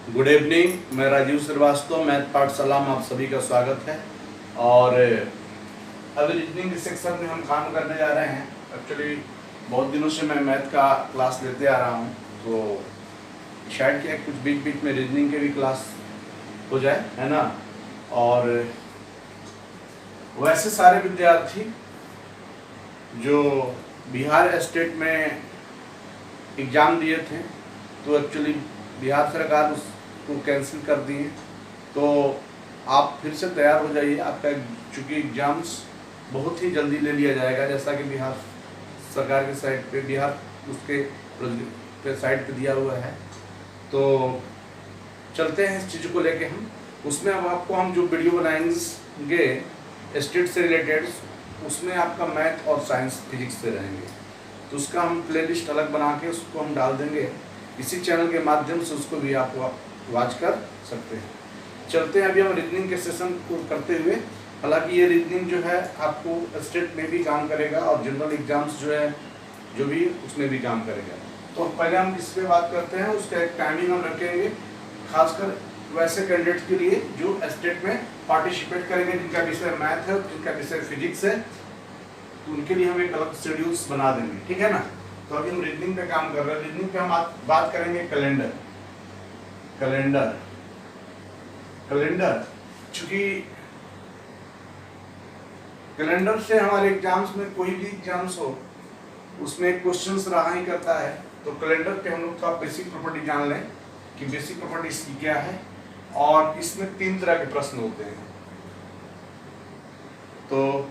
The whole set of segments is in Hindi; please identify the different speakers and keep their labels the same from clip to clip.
Speaker 1: Good evening. मैं राजीव श्रीवास्तव, मैथ पाठशाला में आप सभी का स्वागत है। और अभी रीजनिंग के सेक्शन में हम काम करने जा रहे हैं। एक्चुअली बहुत दिनों से मैं मैथ का क्लास लेते आ रहा हूँ, तो शायद कि कुछ बीच बीच में रीजनिंग के भी क्लास हो जाए, है ना। और वैसे सारे विद्यार्थी जो बिहार स्टेट में एग्ज़ाम दिए थे, तो एक्चुअली बिहार सरकार उसको कैंसिल कर दी है, तो आप फिर से तैयार हो जाइए। आपका चूँकि एग्ज़ाम्स बहुत ही जल्दी ले लिया जाएगा, जैसा कि बिहार सरकार के साइट पे, बिहार उसके साइट पे दिया हुआ है। तो चलते हैं इस चीज़ को लेके हम। उसमें अब आपको हम जो वीडियो बनाएंगे स्टेट से रिलेटेड, उसमें आपका मैथ और साइंस फिजिक्स से रहेंगे, तो उसका हम प्लेलिस्ट अलग बना के उसको हम डाल देंगे इसी चैनल के माध्यम से। उसको भी आप वॉच कर सकते हैं। चलते हैं अभी हम रीजनिंग के सेशन को करते हुए। हालांकि ये रीजनिंग जो है आपको स्टेट में भी काम करेगा और जनरल एग्जाम्स जो है जो भी उसमें भी काम करेगा। तो पहले हम इस पर बात करते हैं। उसका एक टाइमिंग हम रखेंगे खासकर वैसे कैंडिडेट के लिए जो स्टेट में पार्टिसिपेट करेंगे, जिनका विषय मैथ है और जिनका विषय फिजिक्स है, तो उनके लिए हम एक अलग शेड्यूल्स बना देंगे, ठीक है ना। तो अभी हम रीजनिंग पे काम कर रहे हैं। रीजनिंग पे हम बात करेंगे कैलेंडर। चूंकि कैलेंडर से हमारे एग्जाम्स में कोई भी एग्जाम्स हो उसमें क्वेश्चंस रहा ही करता है, तो कैलेंडर पे हम लोग का बेसिक प्रॉपर्टी जान लें कि बेसिक प्रॉपर्टी इसकी क्या है। और इसमें 3 तरह के प्रश्न होते हैं, तो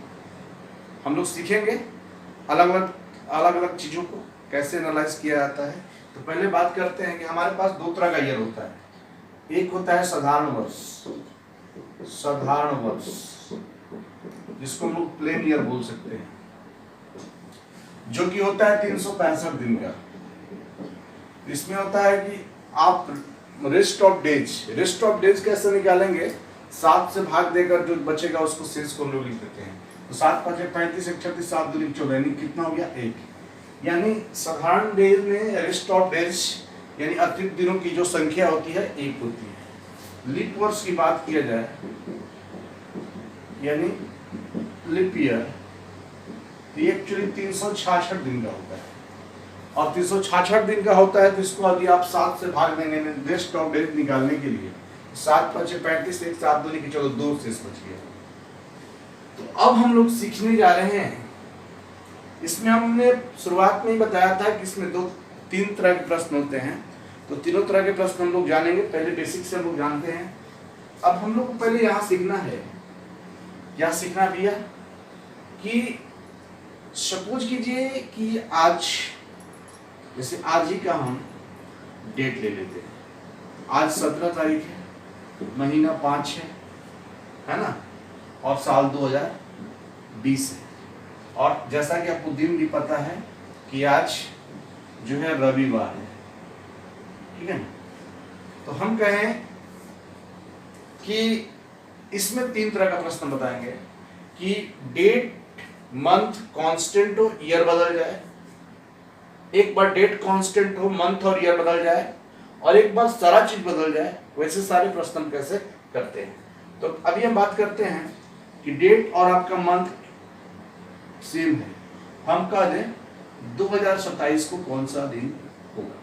Speaker 1: हम लोग सीखेंगे अलग अलग चीज़ों को कैसे एनालाइज किया जाता है। तो पहले बात करते हैं कि हमारे पास 2 तरह का ईयर होता है। एक होता है साधारण वर्ष, जिसको हम लोग प्लेन ईयर बोल सकते हैं, जो कि होता है 365 दिन का। इसमें होता है कि आप रेस्ट ऑफ डेज कैसे निकालेंगे, 7 से भाग देकर जो बचेगा उसको शेष को हम लोग लिख देते हैं। तो 7 5 35 1 36 7 2 14, कितना हो गया 1। यानी साधारण डेज में रेस्ट ऑफ डेज यानी अतिरिक्त दिनों की जो संख्या होती है 1 होती है। लीप वर्ष की बात किया जाए यानी लीप ईयर, तो ये एक्चुअली 366 दिन का होता है। और 366 दिन का होता है, तो इसको यदि आप 7 से भाग देंगे रेस्ट ऑफ डेज निकालने के लिए, 7 5 35 1 7 2 की चलो 2 शेष बच गया। तो अब हम लोग सीखने जा रहे हैं। इसमें हमने शुरुआत में ही बताया था कि इसमें 3 तरह के प्रश्न होते हैं, तो तीनों तरह के प्रश्न हम लोग जानेंगे। पहले बेसिक से हम लोग जानते हैं। अब हम लोग को पहले यहाँ सीखना है, क्या सीखना भैया, कि सपोज कीजिए कि आज, जैसे आज ही का हम डेट ले लेते हैं। आज 17 तारीख है, महीना 5 है ना, और साल 2020 है। और जैसा कि आपको दिन भी पता है कि आज जो है रविवार है, ठीक है ना। तो हम कहें कि इसमें 3 तरह का प्रश्न बताएंगे कि डेट मंथ कांस्टेंट हो, ईयर बदल जाए, एक बार डेट कांस्टेंट हो, मंथ और ईयर बदल जाए, और एक बार सारा चीज बदल जाए। वैसे सारे प्रश्न हम कैसे करते हैं। तो अभी हम बात करते हैं कि डेट और आपका मंथ सेम है। हम कह दें 2027 को कौन सा दिन होगा।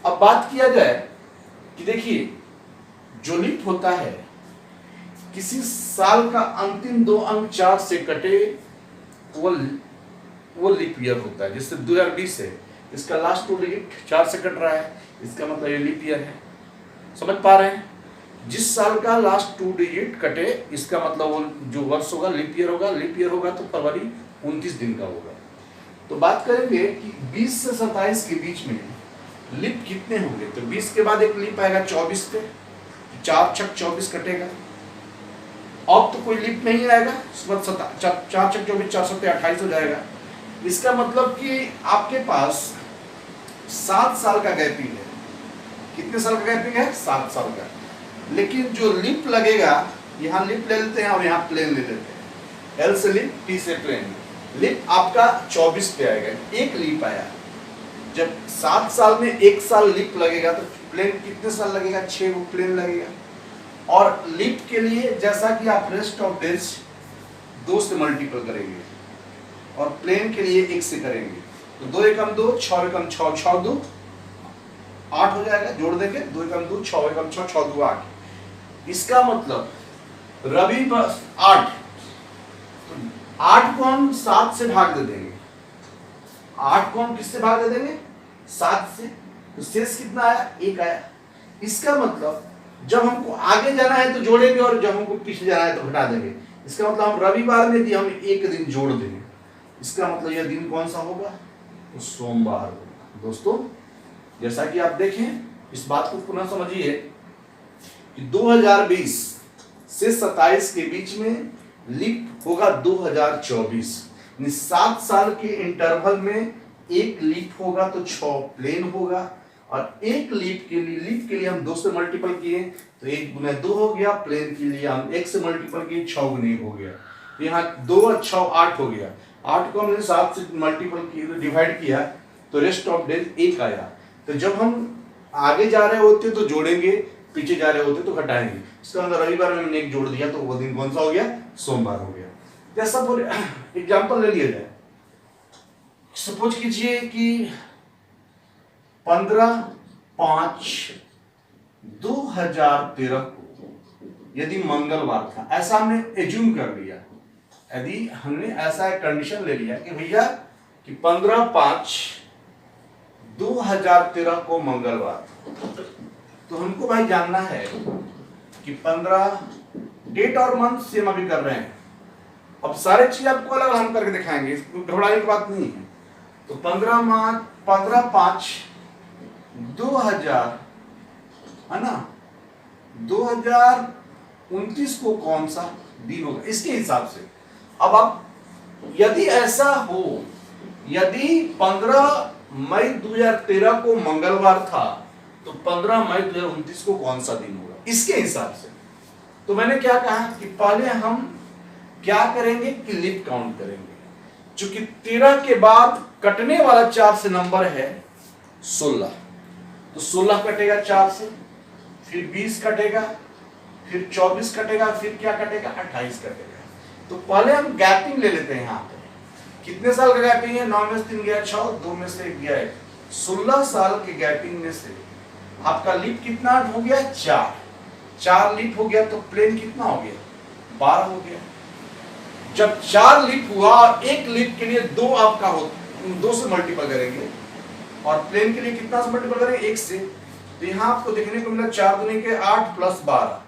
Speaker 1: अब बात किया जाए कि देखिए, जो लीप होता है, किसी साल का अंतिम 2 अंक 4 से कटे वो लीप ईयर होता है। जैसे 2020 है, इसका लास्ट 2 डिजिट 4 से कट रहा है, इसका मतलब ये लीप ईयर है। समझ पा रहे हैं? जिस साल का लास्ट 2 डिजिट कटे, इसका मतलब वो जो वर्ष होगा लीप ईयर होगा। लीप ईयर होगा तो फरवरी 29 दिन का होगा। तो बात करेंगे कि 20 से 27 के बीच में लीप कितने होंगे। तो 20 के बाद एक लीप आएगा 24 पे, 4 छक 24 कटेगा। अब तो कोई लीप नहीं आएगा, 4 छक 24 4 7 28 हो जाएगा। इसका मतलब कि आपके पास 7 साल का गैपिंग है। कितने साल का गैपिंग है? 7 साल का। लेकिन जो लीप लगेगा, यहाँ लीप ले लेते हैं और यहाँ प्लेन ले लेते हैं। एल से लीप, टी से प्लेन। लीप आपका 24 पे आएगा। एक लीप आया जब 7 साल में 1 साल लीप लगेगा तो प्लेन कितने साल लगेगा? 6 को प्लेन लगेगा। और लीप के लिए जैसा कि आप रेस्ट ऑफ डेज 2 से मल्टीपल करेंगे और प्लेन के लिए 1 से करेंगे, तो 2 एकम 2, 6 एकम 6, 6 2 8 हो जाएगा। जोड़ देंगे 2 एकम 2, 6 एकम 6, 6 2 8। इसका मतलब रवि 8, 8 को हम 7 से भाग दे देंगे। 8 को हम किससे भाग दे देंगे? 7 से। तो शेष कितना आया? 1 आया। इसका मतलब जब हमको आगे जाना है तो जोड़ेंगे और जब हमको पीछे जाना है तो घटा देंगे। इसका मतलब हम रविवार में भी हम 1 दिन जोड़ देंगे। इसका मतलब यह दिन कौन सा होगा? तो सोमवार होगा। दोस्तों जैसा कि आप देखें, इस बात को पुनः समझिए कि 2020 से 27 के बीच में लीप होगा 2024। 7 साल के इंटरवल में 1 लीप होगा तो 6 प्लेन होगा। और 1 लीप के लिए हम 2 से मल्टीपल किए तो 1 गुना 2 हो गया। प्लेन के लिए हम 1 से मल्टीपल किए, 6 गुना 1 हो गया। यहाँ 2 और 6 8 हो गया। 8 को हमने 7 से मल्टीपल किया, डिवाइड किया तो रेस्ट ऑफ डेज 1 आया। तो जब हम आगे जा रहे होते तो जोड़ेंगे, पीछे जा रहे होते तो घटाएंगे। इसका मतलब रविवार में हमने 1 जोड़ दिया तो वो दिन कौन सा हो गया? सोमवार हो गया। जैसा एग्जाम्पल ले लिया जाए, सपोज कीजिए कि 15/5/2013 को यदि मंगलवार था, ऐसा हमने एज्यूम कर लिया। यदि हमने ऐसा एक कंडीशन ले लिया कि भैया कि 15/5/2013 को मंगलवार, तो हमको भाई जानना है कि 15 डेट और मंथ सेम अभी कर रहे हैं। अब सारे चीज आपको अलग हम करके दिखाएंगे, घबराने की बात नहीं है। तो 15/5/2000 है ना, 2029 को कौन सा दिन होगा इसके हिसाब से। अब आप यदि ऐसा हो, यदि 15 मई 2013 को मंगलवार था तो 15 मई 2029 को कौन सा दिन होगा इसके हिसाब से। तो मैंने क्या कहा कि पहले हम क्या करेंगे कि लीप काउंट करेंगे। चूंकि 13 के बाद कटने वाला 4 से नंबर है 16, तो 16 कटेगा 4 से, फिर 20 कटेगा, फिर 24 कटेगा, फिर क्या कटेगा? 28 कटेगा। तो पहले हम गैपिंग ले लेते हैं। यहाँ पे कितने साल का गैपिंग है? 9 में से 3 गया 6, 2 में से 1 गया 1, 16 साल के गैपिंग में से आपका लीप कितना हो गया? 4। 4 लीप हो गया तो प्लेन कितना हो गया? 12 हो गया। जब 4 लीप हुआ, 1 लीप के लिए 2 आपका हो, 2 से मल्टीपल करेंगे और प्लेन के लिए कितना से मल्टीपल करेंगे? 1 से। तो यहाँ आपको देखने को मिला 4 दूनी के 8 प्लस 12,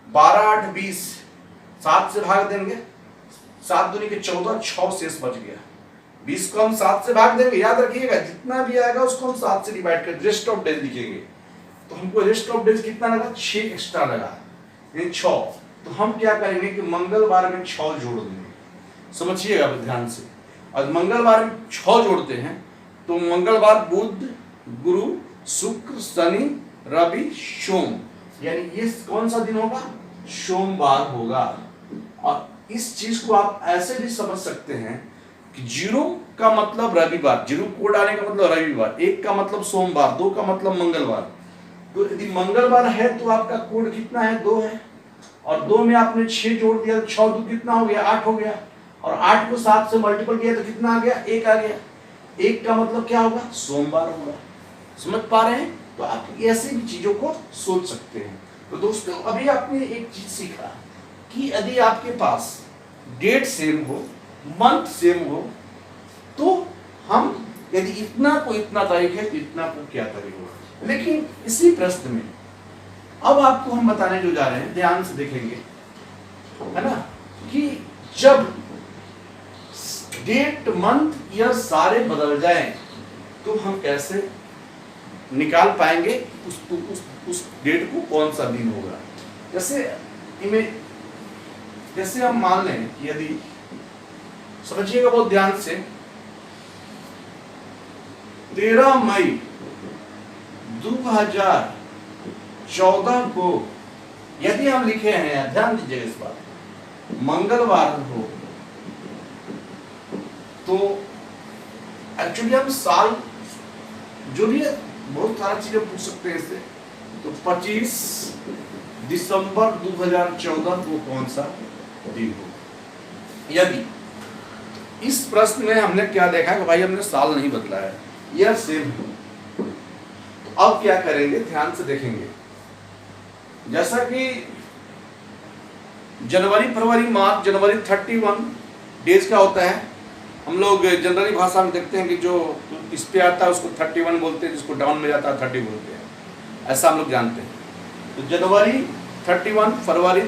Speaker 1: 12 8 20, 7 से भाग देंगे, 7 दूनी के 14, 6 शेष बच गया। 20 को हम 7 से भाग देंगे, याद रखिएगा जितना भी आएगा उसको हम 7 से डिवाइड कर रेस्ट ऑफ डेज लिखेंगे। तो हमको रेस्ट ऑफ डेज कितना लगा? 6 एक्स्ट्रा लगा, ये 6। तो हम क्या करेंगे कि मंगलवार में 6 जोड़ देंगे। समझिएगा ध्यान से। और मंगलवार में 6 जोड़ते हैं तो मंगलवार बुध गुरु शुक्र शनि रवि सोम, यानी ये कौन सा दिन होगा? सोमवार होगा। और इस चीज को आप ऐसे भी समझ सकते हैं कि 0 का मतलब रविवार, 0 कोड आने का मतलब रविवार, 1 का मतलब सोमवार, 2 का मतलब मंगलवार। तो यदि मंगलवार है तो आपका कोड कितना है? 2 है। और 2 में आपने 6 जोड़ दिया तो 6 2 कितना हो गया? 8 हो गया। और 8 को 7 से मल्टीपल किया तो कितना आ गया? 1 आ गया। 1 का मतलब क्या होगा? सोमवार होगा। समझ पा रहे हैं? तो आप ऐसे भी चीजों को सोच सकते हैं। तो दोस्तों अभी आपने एक चीज सीखा कि यदि आपके पास डेट सेम हो, मंथ सेम हो, तो हम यदि इतना को इतना तारीख है तो इतना को क्या तारीख होगा। लेकिन इसी प्रश्न में अब आपको हम बताने जो जा रहे हैं, ध्यान से देखेंगे, है ना, कि जब डेट मंथ ईयर सारे बदल जाएं तो हम कैसे निकाल पाएंगे उस डेट को कौन सा दिन होगा। जैसे हम मान लें कि यदि, समझिएगा बहुत ध्यान से, 13 मई 2014 को यदि हम लिखे हैं, ध्यान दीजिएगा इस बात, मंगलवार हो, तो एक्चुअली हम साल जो भी है, बहुत सारा चीजें पूछ सकते हैं इससे। तो 25 दिसंबर 2014 को कौन सा दिन हो? यदि इस प्रश्न में हमने क्या देखा कि भाई हमने साल नहीं बदला है, यह सेम है, तो अब क्या करेंगे, ध्यान से देखेंगे। जैसा कि जनवरी, फरवरी, मार्च, जनवरी 31 डेज का होता है। हम लोग जनरली भाषा में देखते हैं कि जो इस पे आता है उसको 31 बोलते हैं, जिसको डाउन में जाता है 30 बोलते हैं, ऐसा हम लोग जानते हैं। तो जनवरी 31, फरवरी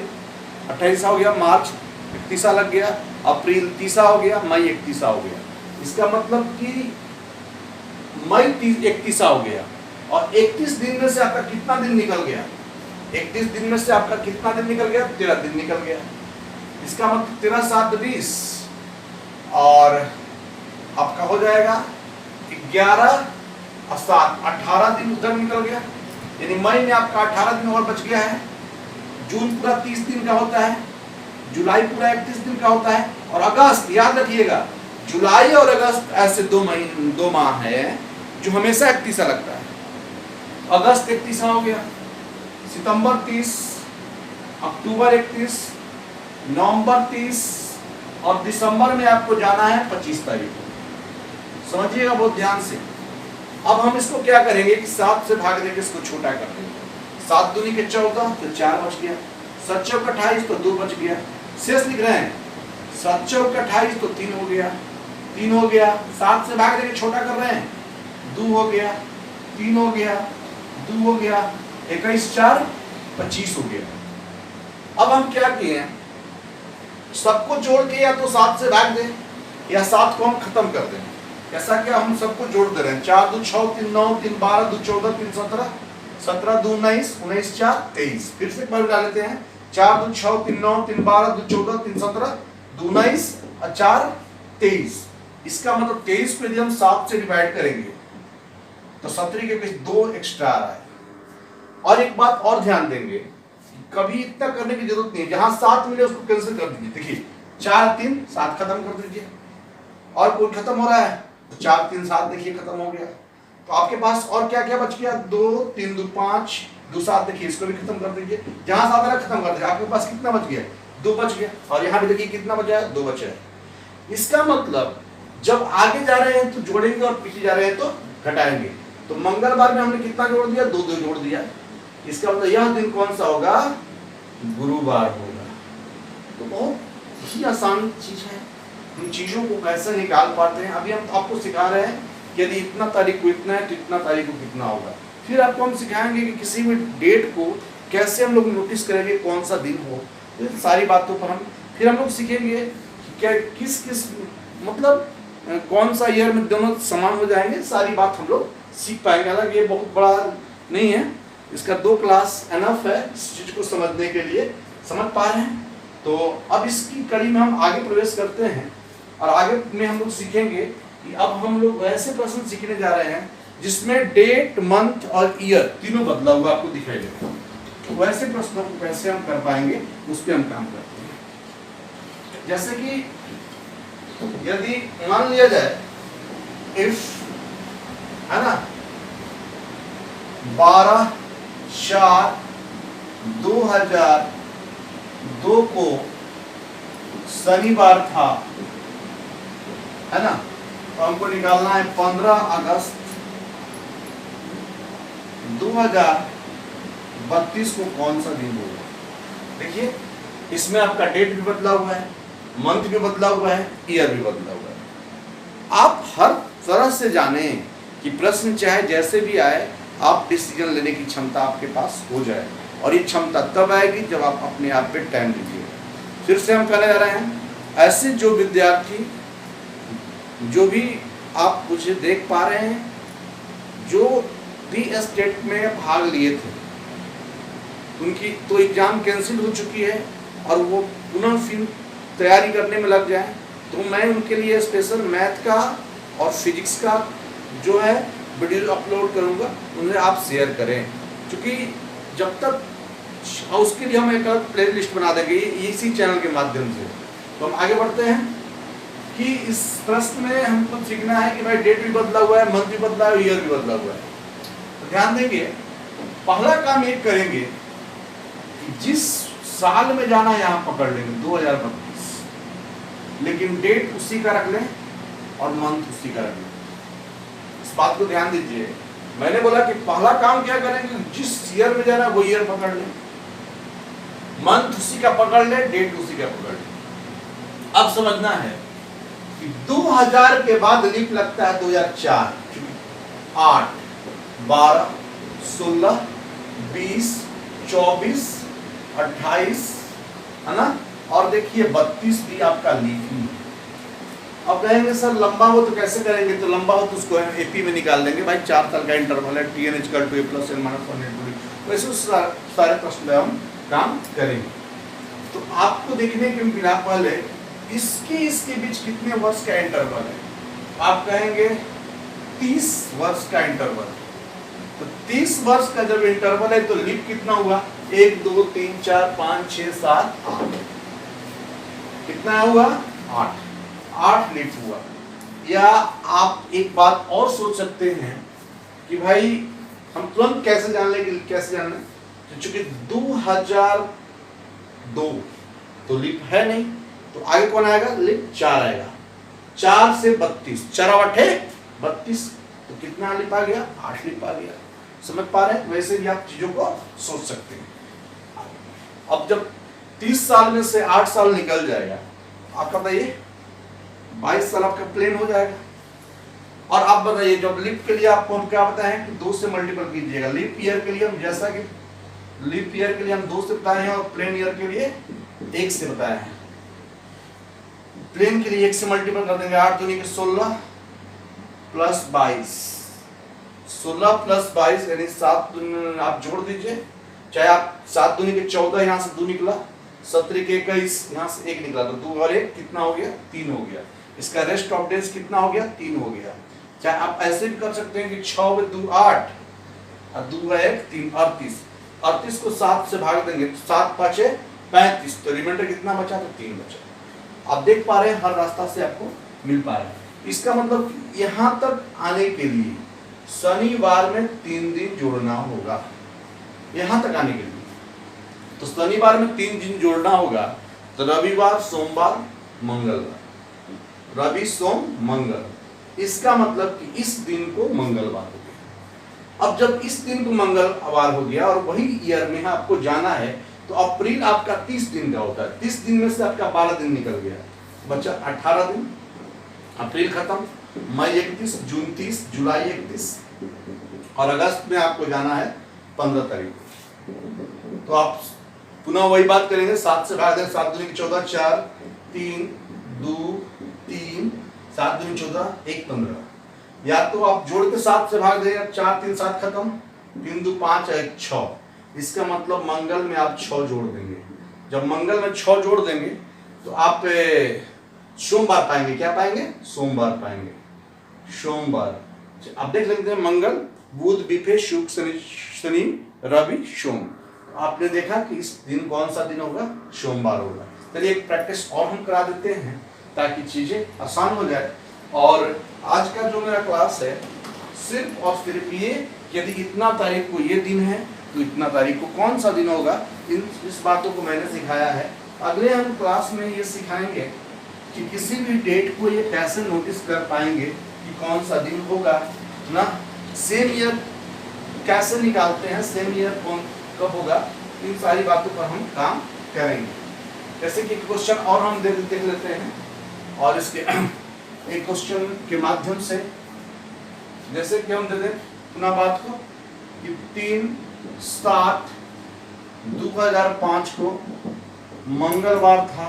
Speaker 1: 28 हो गया, मार्च 31 लग गया, अप्रैल 30 हो गया, मई 31 हो गया। इसका मतलब कि मई 31 हो गया, और 31 दिन में से आपका कितना दिन निकल गया? 31 दिन में से आपका कितना दिन निकल गया? 13 दिन निकल गया। इसका मतलब 13 7 20, और आपका हो जाएगा 11 और 7 18 दिन उधर निकल गया, यानी मई में आपका 18 दिन और बच गया है। जून पूरा 30 दिन का होता है, जुलाई पूरा 31 दिन का होता है, और अगस्त, याद रखिएगा, जुलाई और अगस्त ऐसे 2 माह है जो हमेशा 31 लगता है। अगस्त 31 हो गया, सितंबर 30, अक्टूबर 31, नवंबर 30, और दिसंबर में आपको जाना है 25 तारीख को। समझिएगा बहुत ध्यान से। अब हम इसको क्या करेंगे कि 7 से भाग देंगे, इसको छोटा कर देंगे। 7 दूनी के 14, तो 4 बच गया। 7 चौक 28, तो 2 बच गया। शेष लिख रहे हैं, 7 चौक 28, तो 3 हो गया, 3 हो गया। 7 से भाग देंगे, छोटा कर रहे हैं, 2 हो गया, 3 हो गया, 2 हो गया, 21 4 25 हो गया। अब हम क्या किए हैं, सबको जोड़ के या तो 7 से भाग दें, या 7 को हम खत्म कर दें। ऐसा क्या, हम सबको जोड़ दे रहे हैं। 4 2 6 3 9 3 12 2 14 3 17, 17 2 19, 19 4 23। फिर से पढ़ डालते हैं, 4 2 6 3 9 3 12 2 14 3 17 2 19 और 4 23। इसका मतलब 23 को यदि हम 7 से डिवाइड करेंगे तो 17 के कुछ 2 एक्स्ट्रा आ रहा है। और एक बात और ध्यान देंगे, कभी इतना करने की जरूरत नहीं है, जहां 7 मिले उसको कैंसिल कर दीजिए। देखिए 4 3 7 खत्म कर दीजिए, और कोई खत्म हो रहा है तो 4 3 7 देखिए खत्म हो गया। तो आपके पास और क्या क्या बच गया, 2 3 2 5 2 7, देखिए इसको भी खत्म कर दीजिए। जहां 7 रहा खत्म कर दीजिए, आपके पास कितना बच गया, 2 बच गया। और यहाँ भी देखिए कितना बचा है, 2 बचा है। इसका मतलब जब आगे जा रहे हैं तो जोड़ेंगे, और पीछे जा रहे हैं तो घटाएंगे। तो मंगलवार में हमने कितना जोड़ दिया, 2 2 जोड़ दिया। इसका मतलब यह दिन कौन सा होगा, गुरुवार होगा। तो बहुत ही आसान चीज है, इन चीजों को कैसे निकाल पाते हैं अभी हम आपको सिखा रहे हैं। यदि इतना तारीख को इतना है तो इतना तारीख को कितना होगा। फिर आपको हम सिखाएंगे कि किसी भी डेट को कैसे हम लोग नोटिस करेंगे, कौन सा दिन हो। तो सारी बातों पर हम फिर हम लोग सीखेंगे कि क्या किस किस मतलब कौन सा ईयर में दोनों समान हो जाएंगे। सारी बात हम लोग सीख पाएंगे। हालांकि ये बहुत बड़ा नहीं है, इसका 2 क्लास एनफ है इस चीज को समझने के लिए। समझ पा रहे हैं? तो अब इसकी कड़ी में हम आगे प्रवेश करते हैं, और आगे में हम लोग सीखेंगे कि अब हम लोग वैसे प्रश्न सीखने जा रहे हैं जिसमें डेट, मंथ और ईयर तीनों बदला हुआ आपको दिखाई देगा। तो वैसे प्रश्नों को कैसे हम कर पाएंगे, उस पर हम काम करते हैं। जैसे कि यदि मान लिया जाए इफ, है ना, 12/4/2002 को शनिवार था, है ना, तो हमको निकालना है 15 अगस्त 2032 को कौन सा दिन होगा। देखिए इसमें आपका डेट भी बदला हुआ है, मंथ भी बदला हुआ है, ईयर भी बदला हुआ है। आप हर तरह से जाने कि प्रश्न चाहे जैसे भी आए, आप डिसीजन लेने की क्षमता आपके पास हो जाए। और ये क्षमता तब आएगी जब आप अपने आप पे टाइम दीजिएगा। फिर से हम कहने जा रहे हैं, ऐसे जो विद्यार्थी जो भी आप मुझे देख पा रहे हैं, जो भी स्टेट में भाग लिए थे, उनकी तो एग्जाम कैंसिल हो चुकी है और वो पुनः फिर तैयारी करने में लग जाए, तो मैं उनके लिए स्पेशल मैथ का और फिजिक्स का जो है वीडियो अपलोड करूंगा, उन्हें आप शेयर करें। क्योंकि जब तक उसके लिए हम एक प्ले लिस्ट बना देंगे इसी चैनल के माध्यम से। तो हम आगे बढ़ते हैं। कि इस प्रश्न में हमको सीखना है कि भाई डेट भी बदला हुआ है, मंथ भी बदला है, ईयर भी बदला हुआ है। तो ध्यान देंगे, पहला काम ये करेंगे कि जिस साल में जाना है यहां पकड़ लेंगे 2032, लेकिन डेट उसी का रख लें और मंथ उसी का रख लें। इस बात को ध्यान दीजिए, मैंने बोला कि पहला काम क्या करेंगे, जिस ईयर में जाना है वो ईयर पकड़ लें, मंथ उसी का पकड़ ले, डेट उसी का पकड़ ले। अब समझना है कि 2000 के बाद लीप लगता है 2004, 8, 12, 16, 20, 24, 28, है ना, और देखिए 32 भी आपका लीप ही। अब कहेंगे सर लंबा हो तो कैसे करेंगे, तो लंबा हो तो उसको हम एपी में निकाल देंगे भाई, 4 साल का इंटरवल है, TN = a + n - 1 वैसे सारे प्रश्न में हम काम करेंगे। तो आपको देखने के बिना पहले इसके बीच कितने वर्ष का इंटरवल है, आप कहेंगे 30 वर्ष का इंटरवल। तो 30 वर्ष का जब इंटरवल है तो लीप कितना हुआ, 1 2 3 4 5 6 7 8, कितना हुआ 8 लीप हुआ। या आप एक बात और सोच सकते हैं कि भाई हम तुरंत कैसे जान लेंगे, कैसे जानना, तो चूंकि 2002 तो लीप है नहीं, तो आगे कौन आएगा, लीप 4 आएगा, 4 से 32, 4 8 32, तो कितना लीप आ गया, 8 लीप आ गया। समझ पा रहे हैं, वैसे भी आप चीजों को सोच सकते हैं। अब जब 30 साल में से 8 साल निकल जाएगा, आपका बताइए 22 साल आपका प्लेन हो जाएगा। और आप बताइए जब लीप के लिए आपको हम क्या बताएं कि 2 से मल्टीपल कीजिएगा। लीप ईयर के लिए हम, जैसा कि लीप ईयर के लिए हम 2 से बताए हैं और प्लेन ईयर के लिए 1 से बताए हैं। प्लेन के लिए 1 से मल्टीपल कर देंगे, 8 दूनी के 16 प्लस 22, 16 प्लस 22 यानी 7 आप जोड़ दीजिए, चाहे आप 7 दूनी के 14, यहाँ से 2 निकला, 17 के 21, यहाँ से 1 निकला, तो 2 और 1 कितना हो गया, 3 हो गया। इसका रेस्ट ऑफ डेज कितना हो गया, 3 हो गया। चाहे आप ऐसे भी कर सकते हैं कि 6 × 2 8 और 2 × 1 3, 38, 38 को 7 से भाग देंगे तो 7 5 35, तो रिमाइंडर कितना बचा, तो 3 बचा। आप देख पा रहे हैं हर रास्ता से आपको मिल पा रहा है। इसका मतलब यहां तक आने के लिए शनिवार में 3 दिन जोड़ना होगा, यहां तक आने के लिए। तो शनिवार में 3 दिन जोड़ना होगा, तो रविवार सोमवार मंगलवार, रवि सोम मंगल, इसका मतलब कि इस दिन को मंगलवार हो गया। अब जब इस दिन को मंगलवार हो गया और वही ईयर में आपको जाना है, तो अप्रैल आपका 30 दिन का होता है, 30 दिन में से आपका 12 दिन निकल गया, बच्चा 18 दिन, अप्रैल खत्म, मई 31, जून 30, जुलाई 31 और अगस्त में आपको जाना है 15 तारीख को। तो आप पुनः वही बात करेंगे, 7 से भाग दें, 7 दूनी 14, 4 3 2 3, 7 दूनी 14, 1 15, या तो आप जोड़ के 7 से भाग देंगे, 4 3 7 खत्म, 3 2 5 1 6, इसका मतलब मंगल में आप 6 जोड़ देंगे। जब मंगल में 6 जोड़ देंगे तो आप सोमवार पाएंगे, क्या पाएंगे, सोमवार पाएंगे, सोमवार। आप देख लेते हैं मंगल बुध बिफे शुक्र शनि रवि सोम, आपने देखा कि इस दिन कौन सा दिन होगा, सोमवार होगा। चलिए एक प्रैक्टिस और हम करा देते हैं ताकि चीजें आसान हो जाए। और आज का जो मेरा क्लास है सिर्फ और सिर्फ ये, यदि इतना तारीख को ये दिन है तो इतना तारीख को कौन सा दिन होगा, इस बातों को मैंने सिखाया है। अगले हम क्लास में ये सिखाएंगे कि किसी भी डेट को ये कैसे नोटिस कर पाएंगे कि कौन सा दिन होगा ना, सेम ईयर कैसे निकालते हैं, सेम ईयर कौन कब होगा, इन सारी बातों पर हम काम करेंगे। जैसे कि क्वेश्चन और हम देख लेते हैं, और इसके एक क्वेश्चन के माध्यम से, जैसे कि हम दे दें पुनः बात को कि 3/7/2005 को मंगलवार था,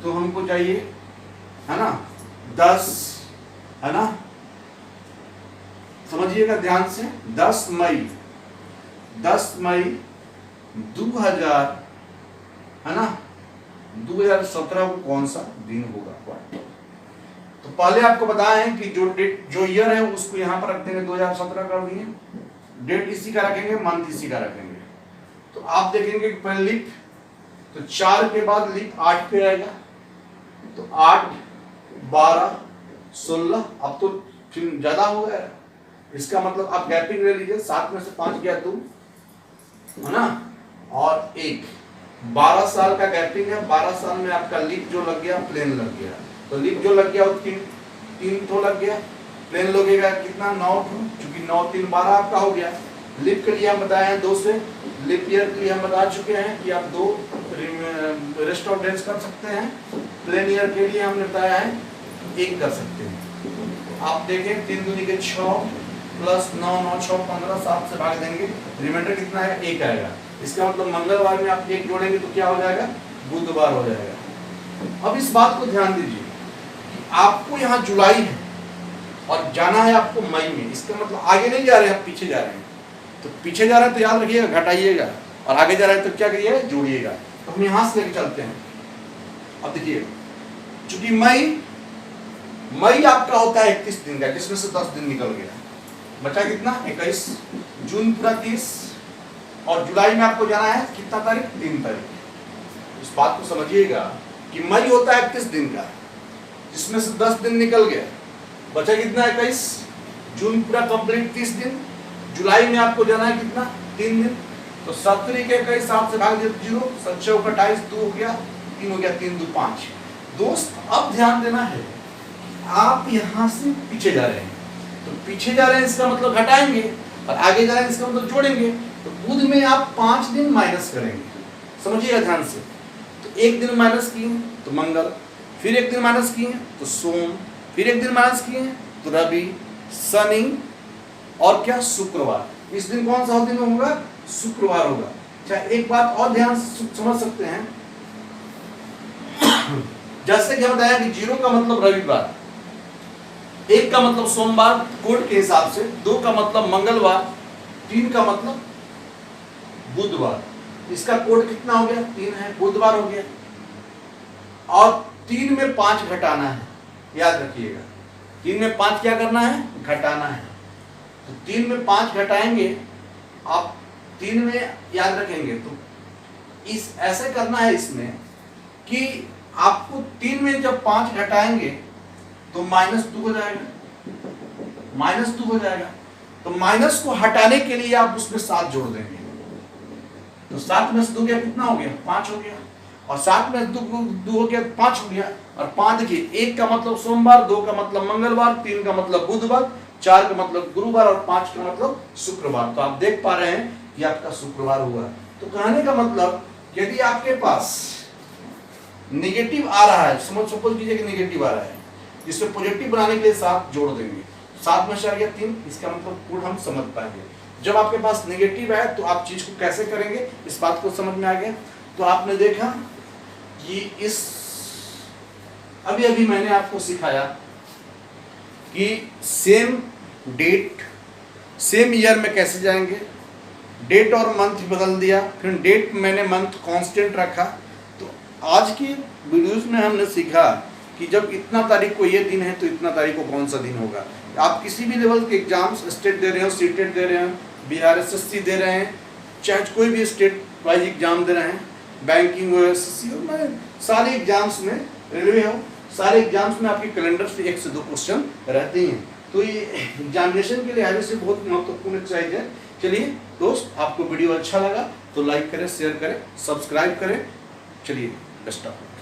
Speaker 1: तो हमको चाहिए है ना 10, है ना, समझिएगा ध्यान से, 10 मई 2000 है ना 2017 को कौन सा दिन होगा। तो पहले आपको बताया है कि जो डेट जो ईयर है उसको यहाँ पर रख देंगे, 2017 कर दिए, डेट इसी का रखेंगे, मंथ इसी का रखेंगे। तो आप देखेंगे कि पहले लीप, तो 4 के बाद लीप 8 पे आएगा, तो 8 12, 16, अब तो फिर ज्यादा हो गया। इसका मतलब आप गैपिंग ले लीजिए, 7 में से 5 गया 2, है ना, और 1, 12 साल का गैपिंग है। 12 साल में आपका लीप जो लग गया, प्लेन लग गया, तो लीप जो लग गया वो 3 तो लग गया, प्लेन लगेगा कितना 9, क्योंकि 9 3 12 आपका हो गया। लीप के लिए हम बताए हैं 2 से, लीप ईयर के लिए हम बता चुके हैं कि आप 2 रेस्ट ऑफ डेज कर सकते हैं। प्लेन ईयर के लिए हमने बताया है 1 कर सकते हैं। आप देखें 3 दूनी के 6 प्लस 9 9 6 15, 7 से भाग देंगे, रिमाइंडर कितना है 1 आएगा। इसका मतलब मंगलवार में आप 1 जोड़ेंगे तो क्या हो जाएगा, बुधवार हो जाएगा। अब इस बात को ध्यान दीजिए कि आपको यहाँ जुलाई है और जाना है आपको मई में, इसका मतलब आगे नहीं जा रहे हैं, आप पीछे जा रहे हैं। तो पीछे जा रहे हैं तो याद रखिएगा घटाइएगा, और आगे जा रहे हैं तो क्या करिएगा, जोड़िएगा। तो हम यहां से लेके चलते हैं। अब देखिए, चूंकि मई आपका होता है 31 दिन का, जिसमें से 10 दिन निकल गया, बचा कितना 21, जून पूरा 30, और जुलाई में आपको जाना है कितना तारीख, 3 तारीख। इस बात को समझिएगा कि मई होता है 31 दिन का, जिसमें से 10 दिन निकल गया, बचा कितना 21, जून पूरा कंप्लीट 30 दिन, जुलाई में आपको जाना है कितना 3 दिन। तो 17 के 21 7 से भाग 0, 7 का 28, 2 हो गया, 3 हो गया, 3 2 5। दोस्त अब ध्यान देना है, आप यहां से पीछे जा रहे हैं, तो पीछे जा रहे हैं इसका मतलब घटाएंगे, और आगे जा रहे हैं इसका मतलब जोड़ेंगे। तो बुध में आप 5 दिन माइनस करेंगे, समझिएगा ध्यान से। तो 1 दिन माइनस किए तो मंगल, फिर 1 दिन माइनस किए तो सोम, फिर 1 दिन माइनस किए तो रवि, शनि, और क्या शुक्रवार। इस दिन कौन सा दिन होगा, शुक्रवार होगा। अच्छा, एक बात और ध्यान से समझ सकते हैं, जैसे कि हम बताया कि 0 का मतलब रविवार, 1 का मतलब सोमवार कोड के हिसाब से, 2 का मतलब मंगलवार, 3 का मतलब बुधवार। इसका कोड कितना हो गया, 3 है, बुधवार हो गया। और 3 में 5 घटाना है, याद रखिएगा, 3 में 5 क्या करना है, घटाना है। तो 3 में 5 घटाएंगे, आप 3 में याद रखेंगे, तो इस ऐसे करना है इसमें कि आपको 3 में जब 5 घटाएंगे तो -2 हो जाएगा, -2 हो जाएगा। तो माइनस को हटाने के लिए आप उसमें 7 जोड़ देंगे, तो 7 में से 2 गया, कितना हो गया, 5 हो गया, और 7 में 2 हो गया, 5 हो गया। और 5 देखिए, 1 का मतलब सोमवार, 2 का मतलब मंगलवार, 3 का मतलब बुधवार, 4 का मतलब गुरुवार, और 5 का मतलब शुक्रवार। तो आप देख पा रहे हैं कि आपका शुक्रवार हुआ। तो कहने का मतलब, यदि आपके पास नेगेटिव आ रहा है, सपोज कीजिए कि नेगेटिव आ रहा है, जिसमें पॉजिटिव बनाने के लिए 7 जोड़ देंगे, 7 में से आ गया 3, इसका मतलब कोड हम समझ पाएंगे। जब आपके पास नेगेटिव है तो आप चीज को कैसे करेंगे, इस बात को समझ में आ गया। तो आपने देखा कि इस अभी मैंने आपको सिखाया कि सेम डेट सेम ईयर में कैसे जाएंगे। डेट और मंथ बदल दिया, फिर डेट मैंने मंथ कांस्टेंट रखा। तो आज की वीडियोस में हमने सीखा कि जब इतना तारीख को ये दिन है तो इतना तारीख को कौन सा दिन होगा। आप किसी भी लेवल के एग्जाम्स, स्टेट दे रहे हो, सीटेट दे रहे हैं, बिहार एसएससी दे रहे हैं, चाहे कोई भी स्टेट वाइज एग्जाम दे रहे हैं, बैंकिंग हो, एसएससी हो, सारे एग्जाम्स में, रेलवे हो, सारे एग्जाम्स में आपके कैलेंडर से 1 से 2 क्वेश्चन रहते हैं। तो ये एग्जामिनेशन के लिहाज से बहुत महत्वपूर्ण एक्सरसाइज है। चलिए दोस्त, आपको वीडियो अच्छा लगा तो लाइक करें, शेयर करें, सब्सक्राइब करें। चलिए बेस्ट ऑफ लक।